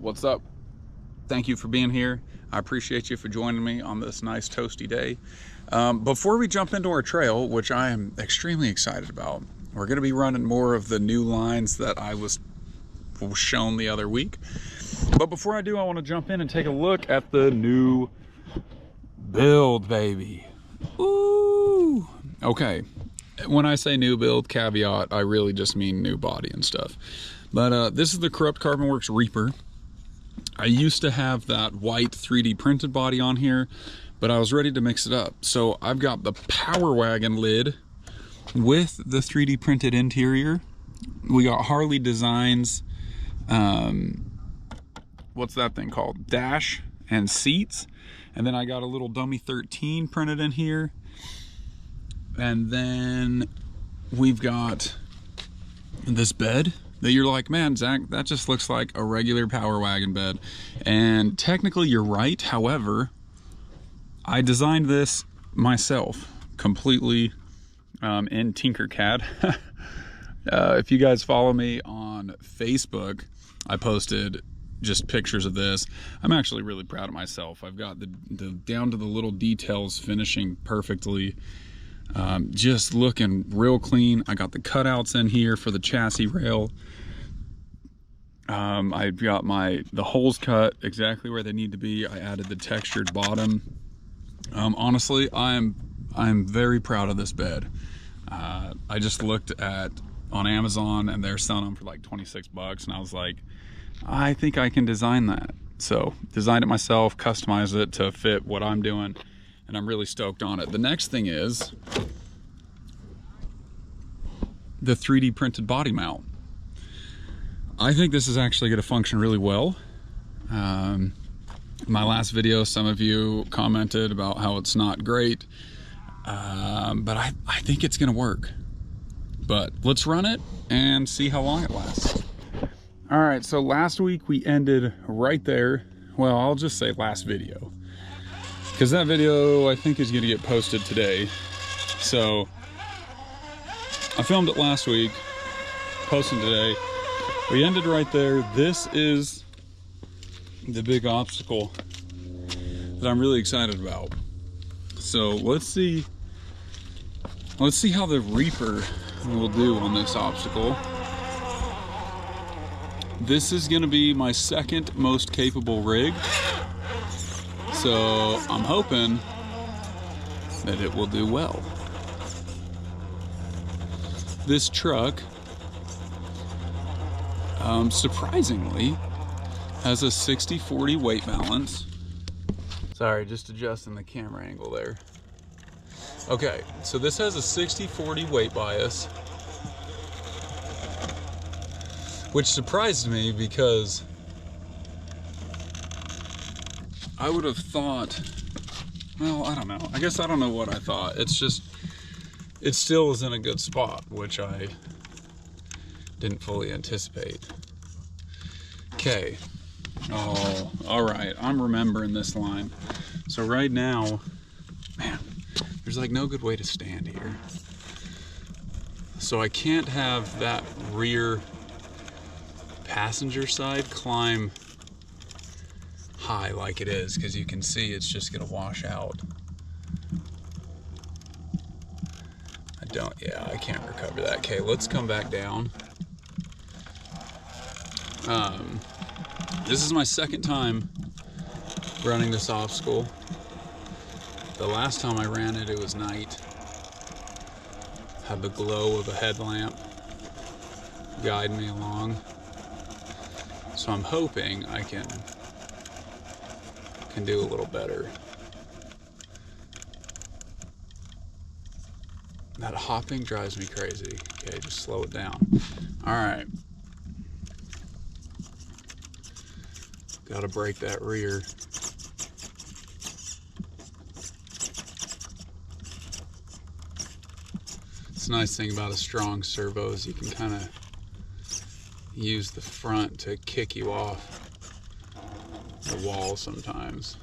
What's up? Thank you for being here. I appreciate you for joining me on this nice toasty day. Before we jump into our trail, which I am extremely excited about, we're going to be running more of the new lines that I was shown the other week. But before I do, I want to jump in and take a look at the new build, baby. Ooh. Okay. When I say new build, caveat, I really just mean new body and stuff. But this is the Corrupt Carbon Works Reaper. I used to have that white 3D printed body on here, but I was ready to mix it up. So I've got the Power Wagon lid with the 3D printed interior. We got Harley Designs, what's that thing called? Dash and seats. And then I got a little dummy 13 printed in here. And then we've got this bed that you're like, man, Zach, that just looks like a regular Power Wagon bed. And technically you're right. However, I designed this myself completely in Tinkercad. If you guys follow me on Facebook, I posted just pictures of this. I'm actually really proud of myself. I've got the down to the little details finishing perfectly. Just looking real clean. I got the cutouts in here for the chassis rail. I've got the holes cut exactly where they need to be. I added the textured bottom. Honestly, I'm very proud of this bed. I just looked on Amazon and they're selling them for like 26 bucks, and I was like, I think I can design that. So designed it myself, customized it to fit what I'm doing, and I'm really stoked on it. The next thing is the 3D printed body mount. I think this is actually going to function really well. My last video, some of you commented about how it's not great, but I think it's going to work. But let's run it and see how long it lasts. All right, so last week we ended right there. Well, I'll just say last video, because that video I think is going to get posted today. So I filmed it last week, posting today. We ended right there. This is the big obstacle that I'm really excited about. So let's see how the Reaper will do on this obstacle. This is going to be my second most capable rig, so I'm hoping that it will do well. This truck, surprisingly, has a 60-40 weight balance. Sorry, just adjusting the camera angle there. Okay, so this has a 60-40 weight bias, which surprised me because I would have thought, well, I don't know. I guess I don't know what I thought. It's just, it still is in a good spot, which I didn't fully anticipate. Okay. Oh, all right. I'm remembering this line. So right now, man, there's like no good way to stand here. So I can't have that rear passenger side climb high like it is, because you can see it's just gonna wash out. I can't recover that. Okay, let's come back down. This is my second time running this obstacle. The last time I ran it, it was night. Had the glow of a headlamp guide me along. So I'm hoping I can do a little better. That hopping drives me crazy. Okay, just slow it down. All right. Got to break that rear. It's a nice thing about a strong servo is you can kind of use the front to kick you off the wall sometimes.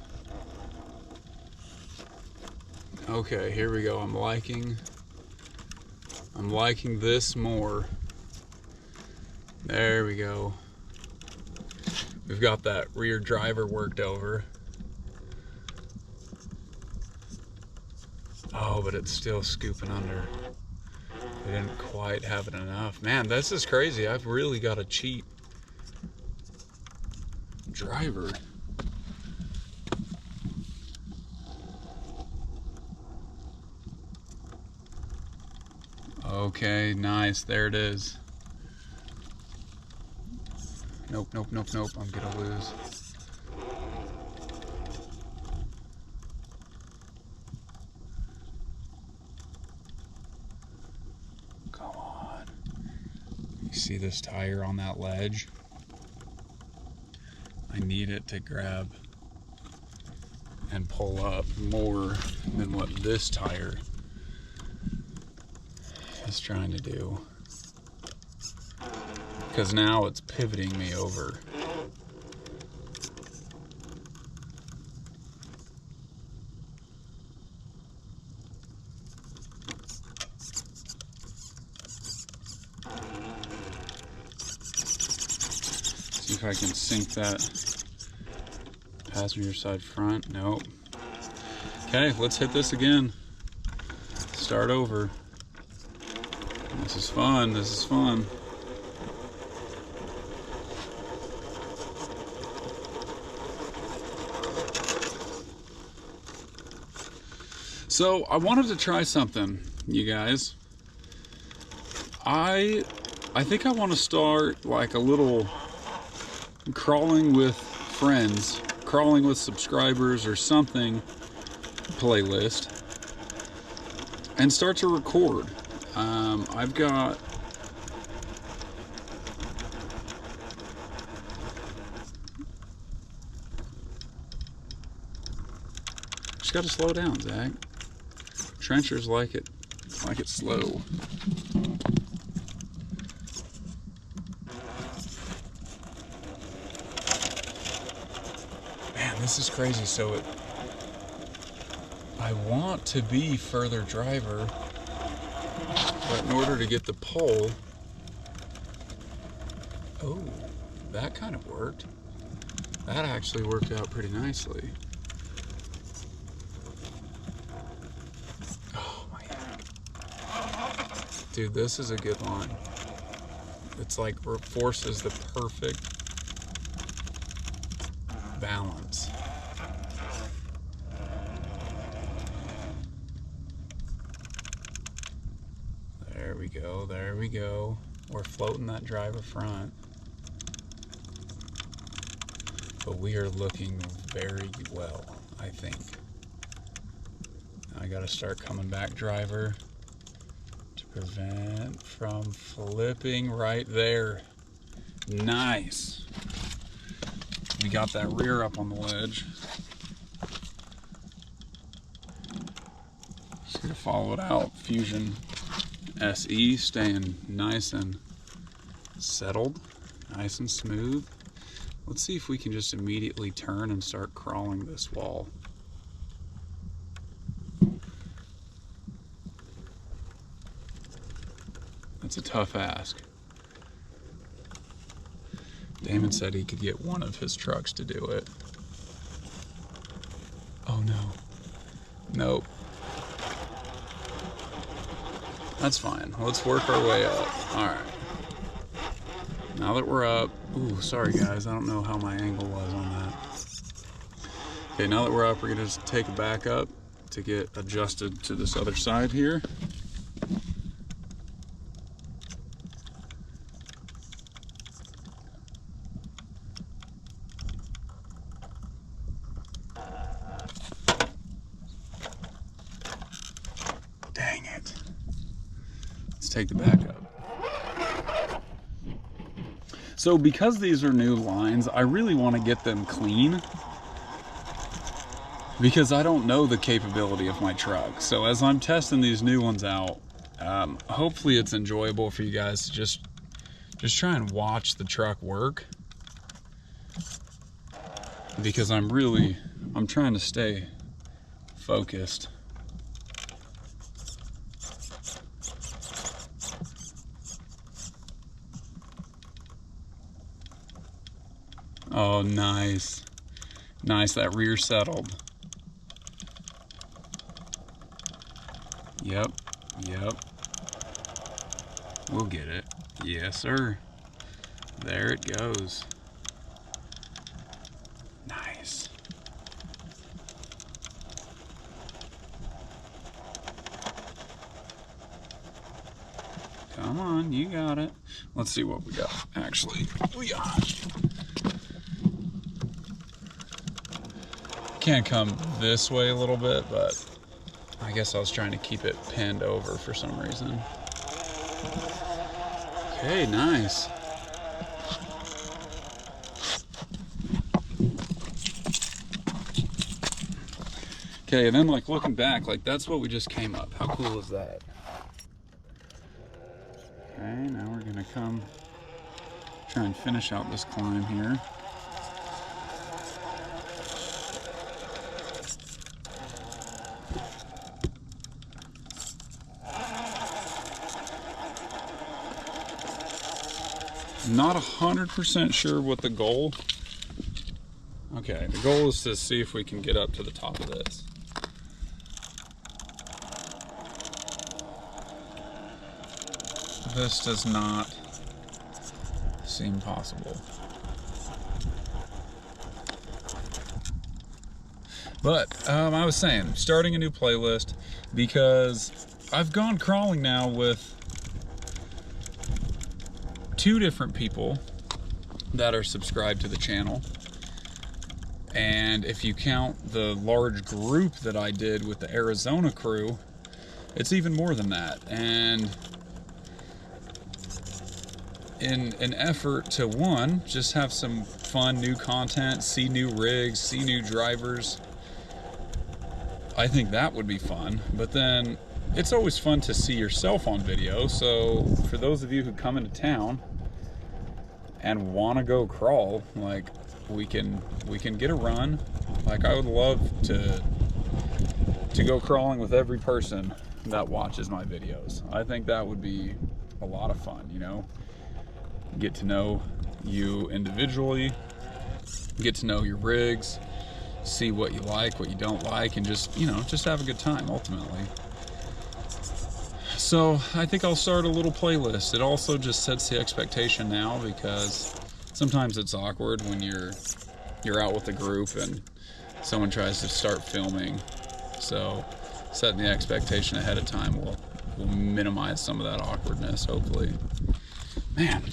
Okay, here we go. I'm liking this more. There we go. We've got that rear driver worked over. Oh, but it's still scooping under. We didn't quite have it enough. Man, this is crazy. I've really got a cheap driver. Okay, nice. There it is. Nope, nope, nope, nope. I'm gonna lose. Come on. You see this tire on that ledge? I need it to grab and pull up more than what this tire is trying to do. Because now it's pivoting me over. See if I can sink that passenger side front. Nope. Okay, let's hit this again. Start over. This is fun. This is fun. So I wanted to try something, you guys. I think I want to start like a little crawling with friends, crawling with subscribers or something playlist, and start to record. I've got just got to slow down, Zach. Trenchers like it slow. Man, this is crazy. So I want to be further driver, but in order to get the pole, oh, that kind of worked. That actually worked out pretty nicely. Dude, this is a good line. It's like forces the perfect balance. There we go, there we go. We're floating that driver front. But we are looking very well, I think. Now I gotta start coming back driver. Prevent from flipping right there. Nice. We got that rear up on the ledge. Just gonna follow it out. Fusion SE staying nice and settled, nice and smooth. Let's see if we can just immediately turn and start crawling this wall. That's a tough ask. Damon said he could get one of his trucks to do it. Oh no. Nope. That's fine. Let's work our way up. Alright. Now that we're up... Ooh, sorry guys. I don't know how my angle was on that. Okay, now that we're up, we're going to just take it back up to get adjusted to this other side here. Dang it. Let's take the back up. So because these are new lines, I really want to get them clean because I don't know the capability of my truck. So as I'm testing these new ones out, hopefully it's enjoyable for you guys to just try and watch the truck work, because I'm trying to stay focused. Oh, nice. Nice, that rear settled. Yep, yep. We'll get it. Yes, sir. There it goes. Nice. Come on, you got it. Let's see what we got. Actually, we got. Can't come this way a little bit, but I guess I was trying to keep it pinned over for some reason. Okay, nice. Okay, and then like looking back, like that's what we just came up. How cool is that? Okay, now we're gonna come try and finish out this climb here. Not 100% sure what the goal. Okay, the goal is to see if we can get up to the top of this. This does not seem possible. But I was saying, starting a new playlist because I've gone crawling now with 2 different people that are subscribed to the channel, and if you count the large group that I did with the Arizona crew, it's even more than that. And in an effort to, one, just have some fun new content, see new rigs, see new drivers, I think that would be fun. But then it's always fun to see yourself on video. So for those of you who come into town and want to go crawl, like we can get a run. Like I would love to go crawling with every person that watches my videos. I think that would be a lot of fun, you know? Get to know you individually, get to know your rigs, see what you like, what you don't like, and just, you know, just have a good time ultimately. So I think I'll start a little playlist. It also just sets the expectation now, because sometimes it's awkward when you're out with a group and someone tries to start filming. So setting the expectation ahead of time will minimize some of that awkwardness, hopefully. Man.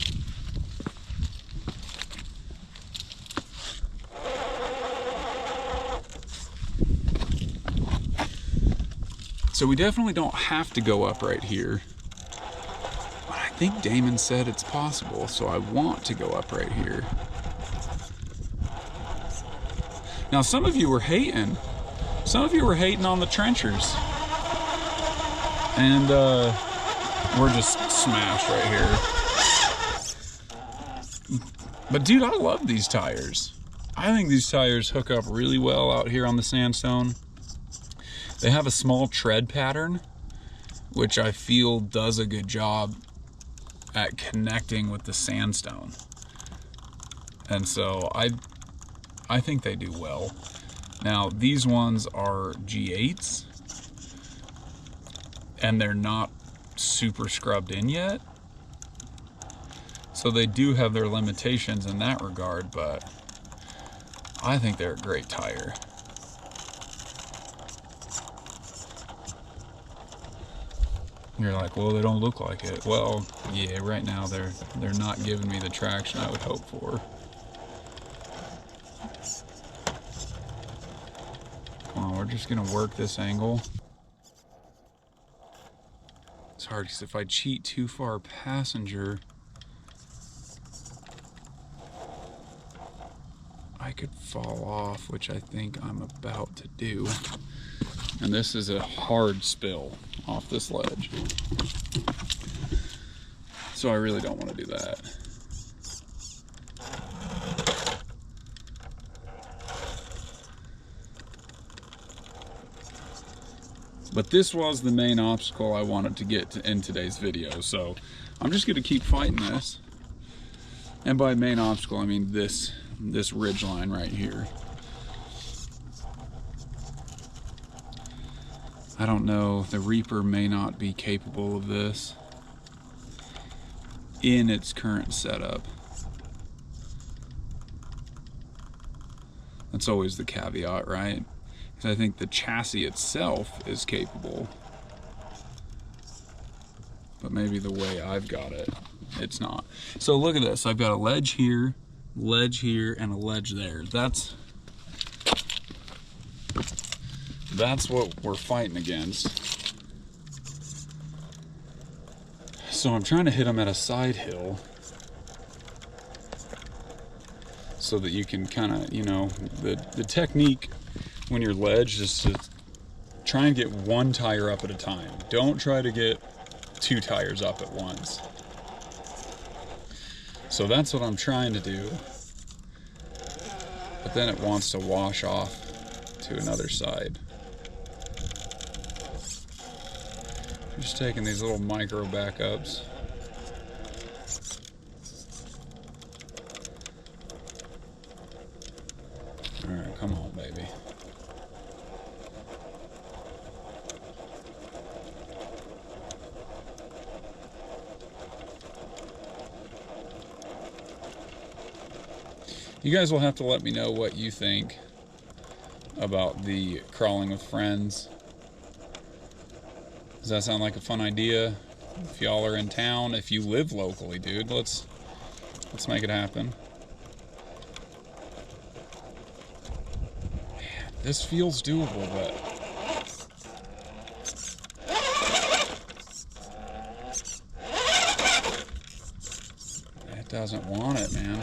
So we definitely don't have to go up right here, but I think Damon said it's possible, so I want to go up right here. Now some of you were hating. Some of you were hating on the trenchers. And we're just smashed right here. But dude, I love these tires. I think these tires hook up really well out here on the sandstone. They have a small tread pattern, which I feel does a good job at connecting with the sandstone. And so I think they do well. Now, these ones are G8s, and they're not super scrubbed in yet. So they do have their limitations in that regard, but I think they're a great tire. You're like, well, they don't look like it. Well, yeah, right now they're not giving me the traction I would hope for. Come on, we're just gonna work this angle. It's hard because if I cheat too far passenger, I could fall off, which I think I'm about to do. And this is a hard spill off this ledge. So I really don't want to do that. But this was the main obstacle I wanted to get to in today's video. So I'm just going to keep fighting this. And by main obstacle, I mean this this ridge line right here. I don't know, the Reaper may not be capable of this in its current setup. That's always the caveat, right? Because I think the chassis itself is capable, but maybe the way I've got it, it's not. So look at this, I've got a ledge here, and a ledge there. That's what we're fighting against. So I'm trying to hit them at a side hill so that you can kind of, you know, the technique when you're ledged is to try and get one tire up at a time. Don't try to get 2 tires up at once. So that's what I'm trying to do. But then it wants to wash off to another side. I'm just taking these little micro backups. Alright, come on, baby. You guys will have to let me know what you think about the crawling with friends. Does that sound like a fun idea? If y'all are in town, if you live locally, dude, let's make it happen. Man, this feels doable, but it doesn't want it, man.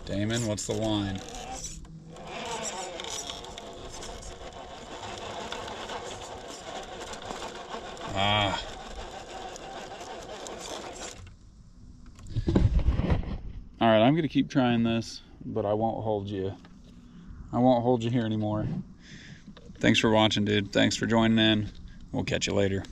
Damon, what's the line? Ah. All right, I'm gonna keep trying this, but I won't hold you. I won't hold you here anymore. Thanks for watching, dude. Thanks for joining in. We'll catch you later.